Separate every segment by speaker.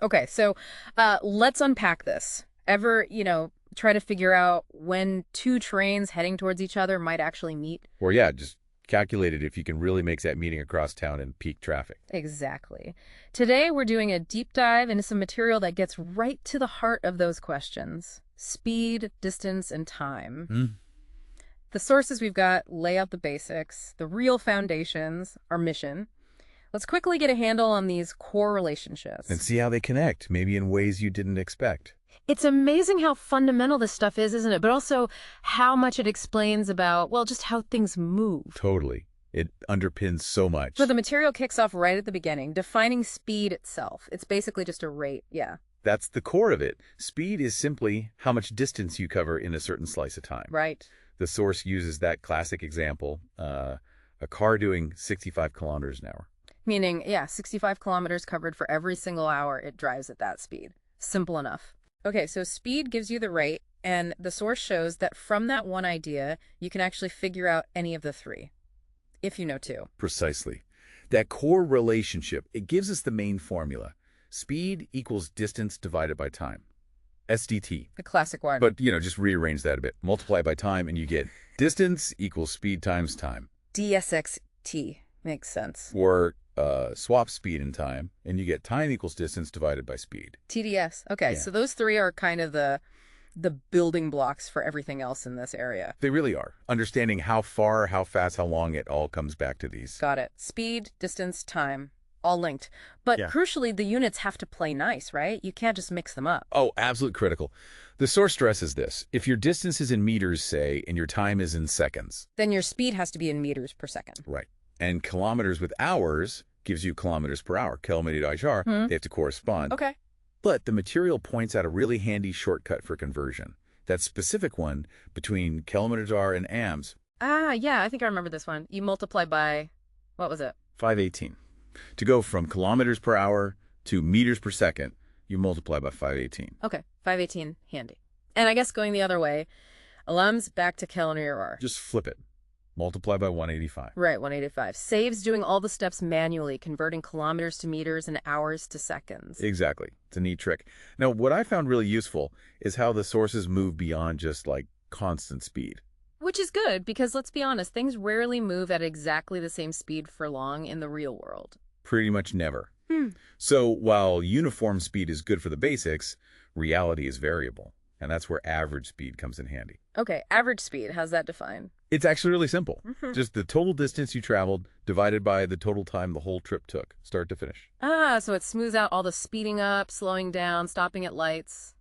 Speaker 1: Okay, so let's unpack this. Ever, try to figure out when two trains heading towards each other might actually meet?
Speaker 2: Or yeah, just calculate it if you can really make that meeting across town in peak traffic.
Speaker 1: Exactly. Today, we're doing a deep dive into some material that gets right to the heart of those questions. Speed, distance, and time.
Speaker 2: Hmm.
Speaker 1: The sources we've got lay out the basics, the real foundations, our mission. Let's quickly get a handle on these core relationships.
Speaker 2: And see how they connect, maybe in ways you didn't expect.
Speaker 1: It's amazing how fundamental this stuff is, isn't it? But also how much it explains about, well, just how things move.
Speaker 2: Totally. It underpins so much.
Speaker 1: So the material kicks off right at the beginning, defining speed itself. It's basically just a rate, yeah.
Speaker 2: That's the core of it. Speed is simply how much distance you cover in a certain slice of time.
Speaker 1: Right.
Speaker 2: The source uses that classic example, a car doing 65 kilometers an hour.
Speaker 1: Meaning, yeah, 65 kilometers covered for every single hour it drives at that speed. Simple enough. Okay, so speed gives you the rate, and the source shows that from that one idea, you can actually figure out any of the three, if you know two.
Speaker 2: Precisely. That core relationship, it gives us the main formula. Speed equals distance divided by time. SDT.
Speaker 1: The classic one.
Speaker 2: But, just rearrange that a bit. Multiply by time, and you get distance equals speed times time.
Speaker 1: DSXT. Makes sense.
Speaker 2: Or swap speed and time, and you get time equals distance divided by speed.
Speaker 1: TDS. Okay,
Speaker 2: Yeah.
Speaker 1: so those three are kind of the building blocks for everything else in this area.
Speaker 2: They really are. Understanding how far, how fast, how long, it all comes back to these.
Speaker 1: Got it. Speed, distance, time, all linked. But
Speaker 2: Yeah.
Speaker 1: crucially, the units have to play nice, right? You can't just mix them up.
Speaker 2: Oh, absolutely critical. The source stresses this. If your distance is in meters, say, and your time is in seconds.
Speaker 1: Then your speed has to be in meters per second.
Speaker 2: Right. And kilometers with hours gives you kilometers per hour. Kilometer/h. They have to correspond.
Speaker 1: Okay.
Speaker 2: But the material points out a really handy shortcut for conversion. That specific one between kilometers/h and amps.
Speaker 1: Ah, yeah, I think I remember this one. You multiply by, what was it?
Speaker 2: 518. To go from kilometers per hour to meters per second, you multiply by 518.
Speaker 1: Okay, 518, handy. And I guess going the other way, alums back to kilometer/hour.
Speaker 2: Just flip it. Multiply by 185.
Speaker 1: Right, 185. Saves doing all the steps manually, converting kilometers to meters and hours to seconds.
Speaker 2: Exactly. It's a neat trick. Now, what I found really useful is how the sources move beyond just like constant speed.
Speaker 1: Which is good, because let's be honest, things rarely move at exactly the same speed for long in the real world.
Speaker 2: Pretty much never. So while uniform speed is good for the basics, reality is variable. And that's where average speed comes in handy.
Speaker 1: Okay, average speed, how's that defined?
Speaker 2: It's actually really simple. Just the total distance you traveled divided by the total time the whole trip took, start to finish.
Speaker 1: Ah, so it smooths out all the speeding up, slowing down, stopping at lights,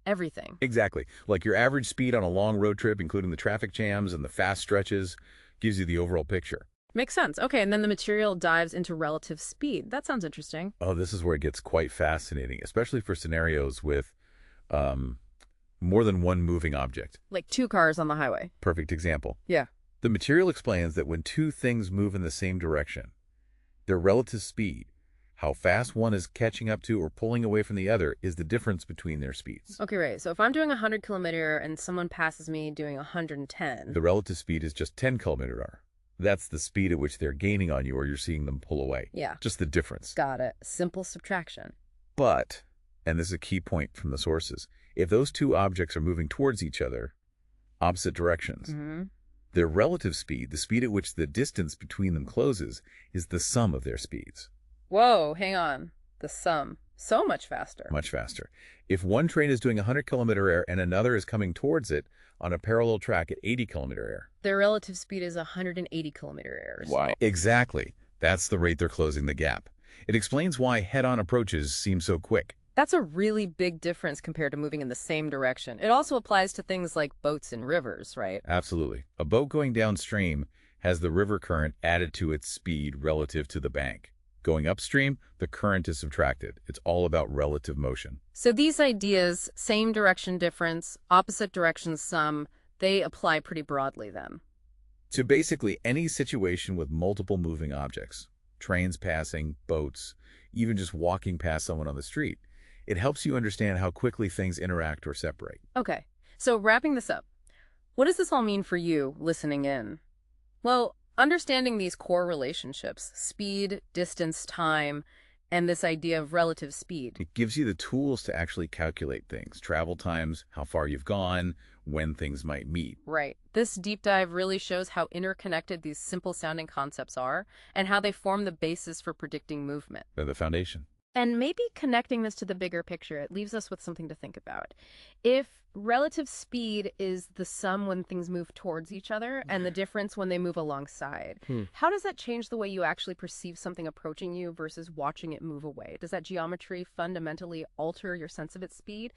Speaker 1: everything.
Speaker 2: Exactly. Like your average speed on a long road trip, including the traffic jams and the fast stretches, gives you the overall picture.
Speaker 1: Makes sense. Okay, and then the material dives into relative speed. That sounds interesting.
Speaker 2: Oh, this is where it gets quite fascinating, especially for scenarios with more than one moving object.
Speaker 1: Like two cars on the highway.
Speaker 2: Perfect example.
Speaker 1: Yeah.
Speaker 2: The material explains that when two things move in the same direction, their relative speed, how fast one is catching up to or pulling away from the other, is the difference between their speeds.
Speaker 1: Okay, right. So if I'm doing 100 kilometer and someone passes me doing 110.
Speaker 2: The relative speed is just 10 kilometer/hour. That's the speed at which they're gaining on you or you're seeing them pull away.
Speaker 1: Yeah.
Speaker 2: Just the difference.
Speaker 1: Got it. Simple subtraction.
Speaker 2: But, and this is a key point from the sources, if those two objects are moving towards each other, opposite directions, their relative speed, the speed at which the distance between them closes, is the sum of their speeds.
Speaker 1: Whoa, hang on. The sum. So much faster.
Speaker 2: Much faster. If one train is doing 100 kilometer/hour and another is coming towards it on a parallel track at 80 kilometer/hour.
Speaker 1: Their relative speed is 180 kilometer/hour.
Speaker 2: Why? Exactly. That's the rate they're closing the gap. It explains why head-on approaches seem so quick.
Speaker 1: That's a really big difference compared to moving in the same direction. It also applies to things like boats and rivers, right?
Speaker 2: Absolutely. A boat going downstream has the river current added to its speed relative to the bank. Going upstream, the current is subtracted. It's all about relative motion.
Speaker 1: So these ideas, same direction difference, opposite direction sum, they apply pretty broadly then.
Speaker 2: To basically any situation with multiple moving objects, trains passing, boats, even just walking past someone on the street, it helps you understand how quickly things interact or separate.
Speaker 1: Okay, so wrapping this up, what does this all mean for you listening in? Well, understanding these core relationships, speed, distance, time, And this idea of relative speed.
Speaker 2: It gives you the tools to actually calculate things, travel times, how far you've gone, when things might meet.
Speaker 1: Right. This deep dive really shows how interconnected these simple-sounding concepts are and how they form the basis for predicting movement.
Speaker 2: They're the foundation.
Speaker 1: And maybe connecting this to the bigger picture, it leaves us with something to think about. If relative speed is the sum when things move towards each other and the difference when they move alongside, how does that change the way you actually perceive something approaching you versus watching it move away? Does that geometry fundamentally alter your sense of its speed?